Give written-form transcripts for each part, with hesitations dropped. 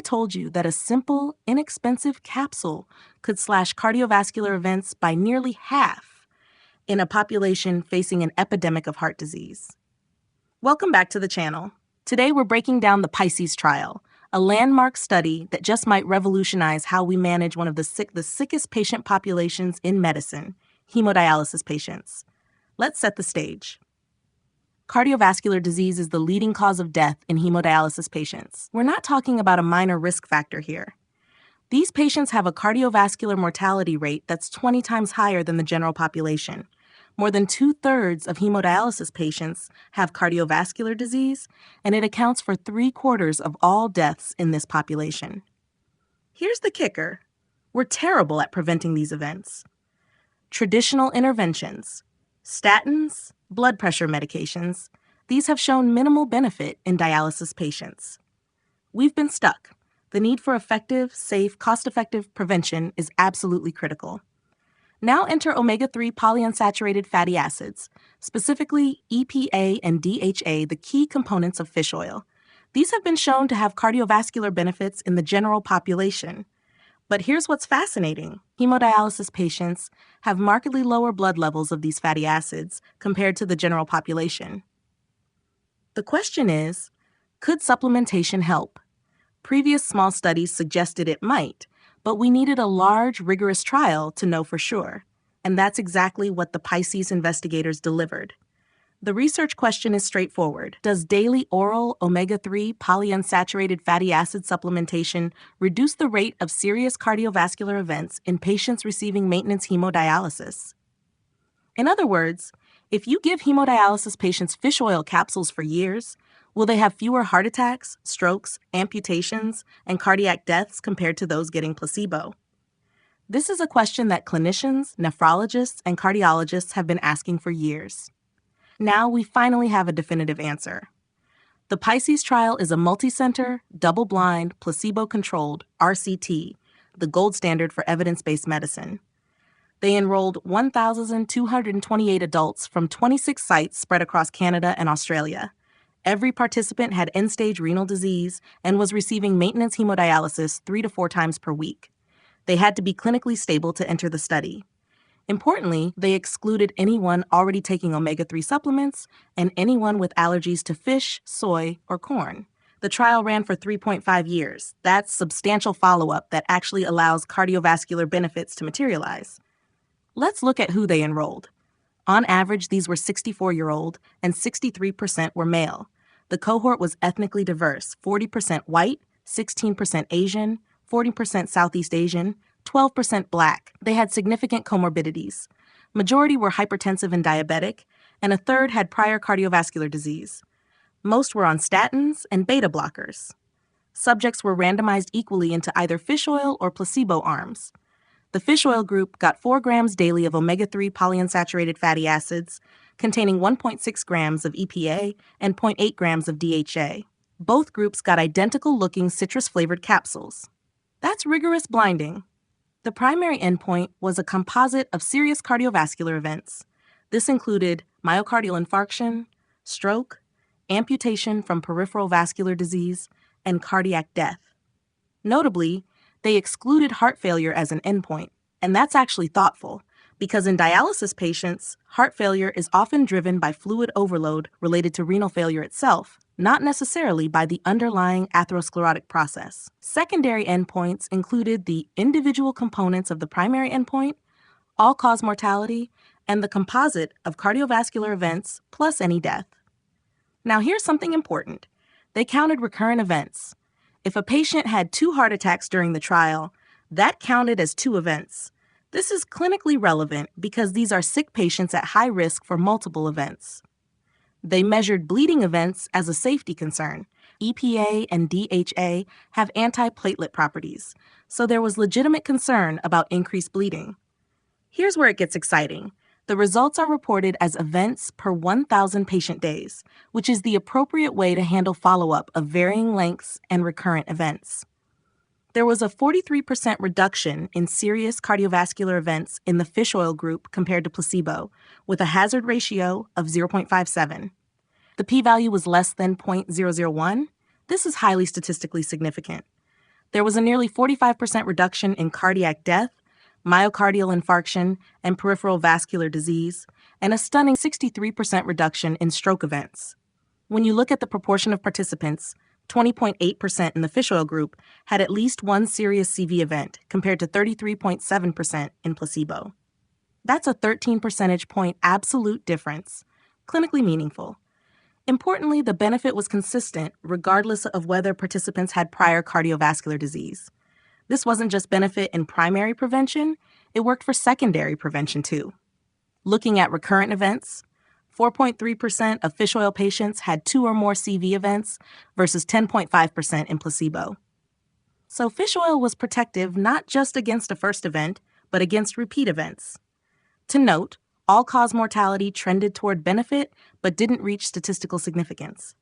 told you that a simple, inexpensive capsule could slash cardiovascular events by nearly half in a population facing an epidemic of heart disease? Welcome back to the channel. Today we're breaking down the PISCES trial, a landmark study that just might revolutionize how we manage one of the sickest patient populations in medicine, hemodialysis patients. Let's set the stage. Cardiovascular disease is the leading cause of death in hemodialysis patients. We're not talking about a minor risk factor here. These patients have a cardiovascular mortality rate that's 20 times higher than the general population. More than 2/3 of hemodialysis patients have cardiovascular disease, and it accounts for 3/4 of all deaths in this population. Here's the kicker. We're terrible at preventing these events. Traditional interventions, statins, blood pressure medications, these have shown minimal benefit in dialysis patients. We've been stuck. The need for effective, safe, cost-effective prevention is absolutely critical. Now enter omega-3 polyunsaturated fatty acids, specifically EPA and DHA, the key components of fish oil. These have been shown to have cardiovascular benefits in the general population. But here's what's fascinating. Hemodialysis patients have markedly lower blood levels of these fatty acids compared to the general population. The question is, could supplementation help? Previous small studies suggested it might, but we needed a large, rigorous trial to know for sure. And that's exactly what the PISCES investigators delivered. The research question is straightforward. Does daily oral omega-3 polyunsaturated fatty acid supplementation reduce the rate of serious cardiovascular events in patients receiving maintenance hemodialysis? In other words, if you give hemodialysis patients fish oil capsules for years, will they have fewer heart attacks, strokes, amputations, and cardiac deaths compared to those getting placebo? This is a question that clinicians, nephrologists, and cardiologists have been asking for years. Now we finally have a definitive answer. The PISCES trial is a multi-center, double-blind, placebo-controlled RCT, the gold standard for evidence-based medicine. They enrolled 1,228 adults from 26 sites spread across Canada and Australia. Every participant had end-stage renal disease and was receiving maintenance hemodialysis 3 to 4 times per week. They had to be clinically stable to enter the study. Importantly, they excluded anyone already taking omega-3 supplements and anyone with allergies to fish, soy, or corn. The trial ran for 3.5 years. That's substantial follow-up that actually allows cardiovascular benefits to materialize. Let's look at who they enrolled. On average, these were 64-year-old and 63% were male. The cohort was ethnically diverse, 40% white, 16% Asian, 40% Southeast Asian, 12% Black. They had significant comorbidities. Majority were hypertensive and diabetic, and a third had prior cardiovascular disease. Most were on statins and beta blockers. Subjects were randomized equally into either fish oil or placebo arms. The fish oil group got 4 grams daily of omega-3 polyunsaturated fatty acids containing 1.6 grams of EPA and 0.8 grams of DHA. Both groups got identical-looking citrus-flavored capsules. That's rigorous blinding. The primary endpoint was a composite of serious cardiovascular events. This included myocardial infarction, stroke, amputation from peripheral vascular disease, and cardiac death. Notably, they excluded heart failure as an endpoint, and that's actually thoughtful, because in dialysis patients, heart failure is often driven by fluid overload related to renal failure itself, not necessarily by the underlying atherosclerotic process. Secondary endpoints included the individual components of the primary endpoint, all-cause mortality, and the composite of cardiovascular events plus any death. Now here's something important. They counted recurrent events. If a patient had 2 heart attacks during the trial, that counted as 2 events. This is clinically relevant because these are sick patients at high risk for multiple events. They measured bleeding events as a safety concern. EPA and DHA have antiplatelet properties, so there was legitimate concern about increased bleeding. Here's where it gets exciting. The results are reported as events per 1,000 patient days, which is the appropriate way to handle follow-up of varying lengths and recurrent events. There was a 43% reduction in serious cardiovascular events in the fish oil group compared to placebo, with a hazard ratio of 0.57. The p-value was less than 0.001. This is highly statistically significant. There was a nearly 45% reduction in cardiac death, myocardial infarction, and peripheral vascular disease, and a stunning 63% reduction in stroke events. When you look at the proportion of participants, 20.8% in the fish oil group had at least one serious CV event compared to 33.7% in placebo. That's a 13 percentage point absolute difference, clinically meaningful. Importantly, the benefit was consistent regardless of whether participants had prior cardiovascular disease. This wasn't just benefit in primary prevention, it worked for secondary prevention too. Looking at recurrent events, 4.3% of fish oil patients had 2 or more CV events versus 10.5% in placebo. So fish oil was protective not just against a first event, but against repeat events. To note, all-cause mortality trended toward benefit but didn't reach statistical significance.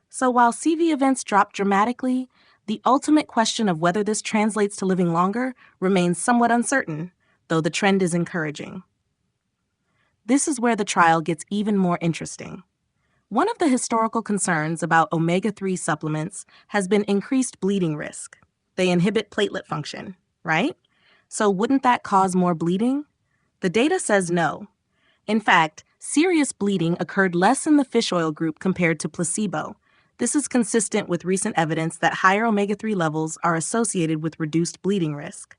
So while CV events dropped dramatically, the ultimate question of whether this translates to living longer remains somewhat uncertain, though the trend is encouraging. This is where the trial gets even more interesting. One of the historical concerns about omega-3 supplements has been increased bleeding risk. They inhibit platelet function, right? So wouldn't that cause more bleeding? The data says no. In fact, serious bleeding occurred less in the fish oil group compared to placebo. This is consistent with recent evidence that higher omega-3 levels are associated with reduced bleeding risk.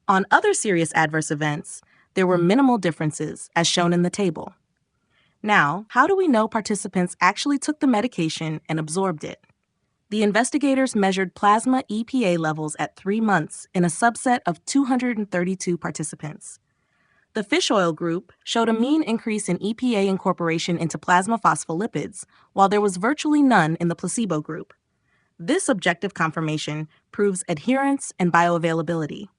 On other serious adverse events, there were minimal differences, as shown in the table. Now, how do we know participants actually took the medication and absorbed it? The investigators measured plasma EPA levels at 3 months in a subset of 232 participants. The fish oil group showed a mean increase in EPA incorporation into plasma phospholipids, while there was virtually none in the placebo group. This objective confirmation proves adherence and bioavailability.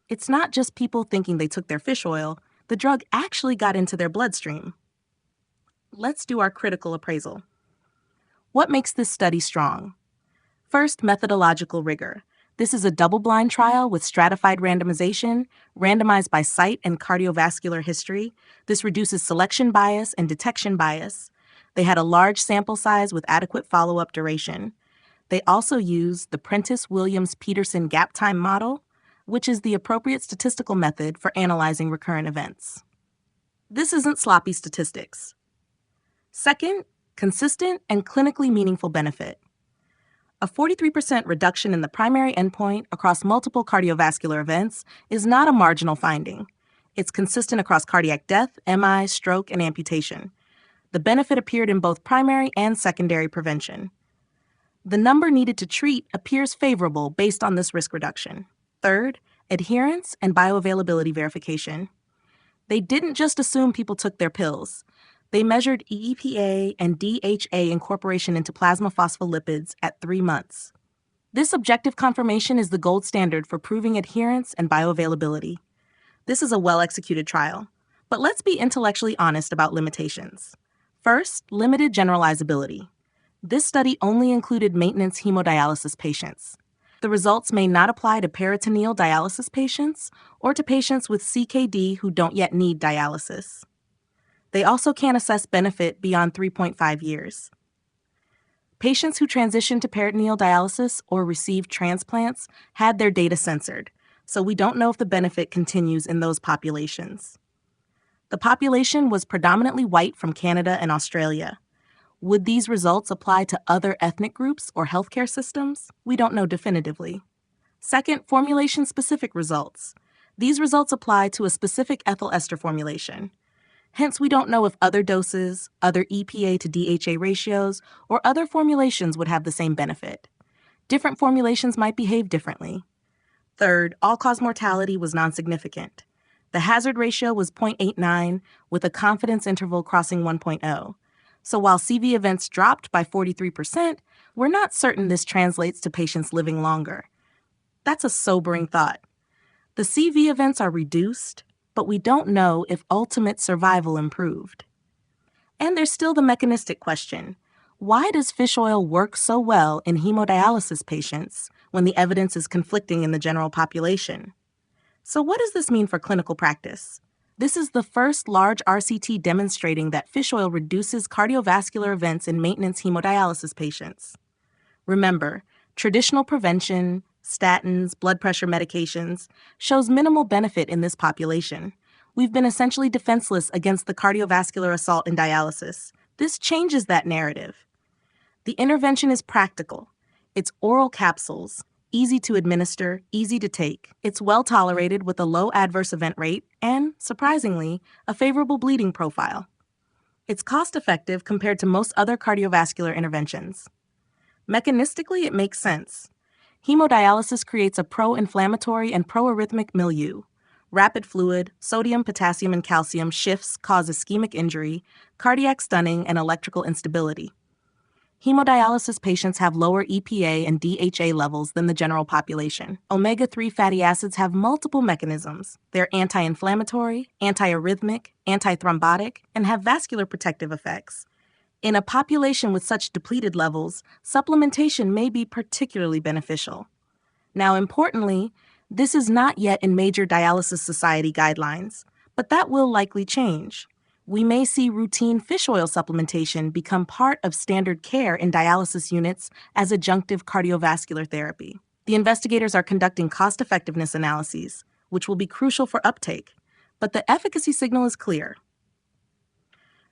It's not just people thinking they took their fish oil, the drug actually got into their bloodstream. Let's do our critical appraisal. What makes this study strong? First, methodological rigor. This is a double-blind trial with stratified randomization, randomized by site and cardiovascular history. This reduces selection bias and detection bias. They had a large sample size with adequate follow-up duration. They also used the Prentice-Williams-Peterson gap time model, which is the appropriate statistical method for analyzing recurrent events. This isn't sloppy statistics. Second, consistent and clinically meaningful benefit. A 43% reduction in the primary endpoint across multiple cardiovascular events is not a marginal finding. It's consistent across cardiac death, MI, stroke, and amputation. The benefit appeared in both primary and secondary prevention. The number needed to treat appears favorable based on this risk reduction. Third, adherence and bioavailability verification. They didn't just assume people took their pills. They measured EPA and DHA incorporation into plasma phospholipids at 3 months. This objective confirmation is the gold standard for proving adherence and bioavailability. This is a well-executed trial, but let's be intellectually honest about limitations. First, limited generalizability. This study only included maintenance hemodialysis patients. The results may not apply to peritoneal dialysis patients or to patients with CKD who don't yet need dialysis. They also can't assess benefit beyond 3.5 years. Patients who transitioned to peritoneal dialysis or received transplants had their data censored, so we don't know if the benefit continues in those populations. The population was predominantly white from Canada and Australia. Would these results apply to other ethnic groups or healthcare systems? We don't know definitively. Second, formulation-specific results. These results apply to a specific ethyl ester formulation. Hence, we don't know if other doses, other EPA to DHA ratios, or other formulations would have the same benefit. Different formulations might behave differently. Third, all-cause mortality was non-significant. The hazard ratio was 0.89, with a confidence interval crossing 1.0. So while CV events dropped by 43%, we're not certain this translates to patients living longer. That's a sobering thought. The CV events are reduced, but we don't know if ultimate survival improved. And there's still the mechanistic question. Why does fish oil work so well in hemodialysis patients when the evidence is conflicting in the general population? So what does this mean for clinical practice? This is the first large RCT demonstrating that fish oil reduces cardiovascular events in maintenance hemodialysis patients. Remember, Traditional prevention, statins, blood pressure medications, shows minimal benefit in this population. We've been essentially defenseless against the cardiovascular assault in dialysis. This changes that narrative. The intervention is practical. It's oral capsules, easy to administer, easy to take. It's well tolerated with a low adverse event rate and, surprisingly, a favorable bleeding profile. It's cost-effective compared to most other cardiovascular interventions. Mechanistically, it makes sense. Hemodialysis creates a pro-inflammatory and pro-arrhythmic milieu. Rapid fluid, sodium, potassium, and calcium shifts cause ischemic injury, cardiac stunning, and electrical instability. Hemodialysis patients have lower EPA and DHA levels than the general population. Omega-3 fatty acids have multiple mechanisms. They're anti-inflammatory, antiarrhythmic, antithrombotic, and have vascular protective effects. In a population with such depleted levels, supplementation may be particularly beneficial. Now, importantly, this is not yet in major dialysis society guidelines, but that will likely change. We may see routine fish oil supplementation become part of standard care in dialysis units as adjunctive cardiovascular therapy. The investigators are conducting cost-effectiveness analyses, which will be crucial for uptake, but the efficacy signal is clear.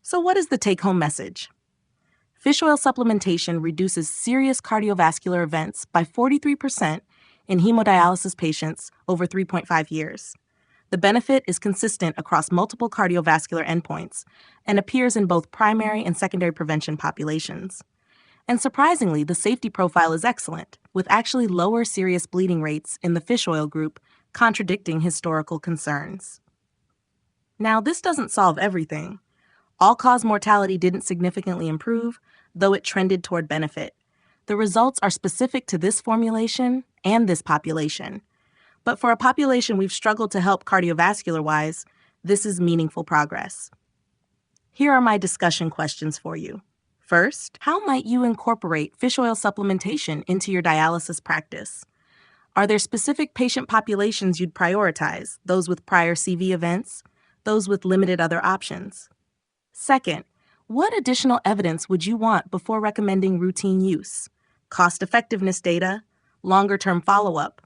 So what is the take-home message? Fish oil supplementation reduces serious cardiovascular events by 43% in hemodialysis patients over 3.5 years. The benefit is consistent across multiple cardiovascular endpoints and appears in both primary and secondary prevention populations. And surprisingly, the safety profile is excellent, with actually lower serious bleeding rates in the fish oil group, contradicting historical concerns. Now, this doesn't solve everything. All-cause mortality didn't significantly improve, though it trended toward benefit. The results are specific to this formulation and this population. But for a population we've struggled to help cardiovascular-wise, this is meaningful progress. Here are my discussion questions for you. First, how might you incorporate fish oil supplementation into your dialysis practice? Are there specific patient populations you'd prioritize, those with prior CV events, those with limited other options? Second, what additional evidence would you want before recommending routine use? Cost-effectiveness data, longer-term follow-up,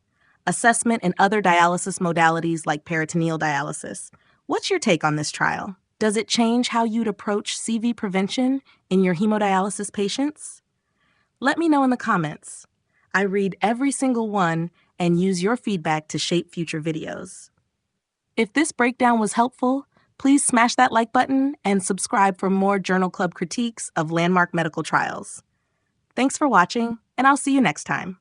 assessment in other dialysis modalities like peritoneal dialysis. What's your take on this trial? Does it change how you'd approach CV prevention in your hemodialysis patients? Let me know in the comments. I read every single one and use your feedback to shape future videos. If this breakdown was helpful, please smash that like button and subscribe for more Journal Club critiques of landmark medical trials. Thanks for watching, and I'll see you next time.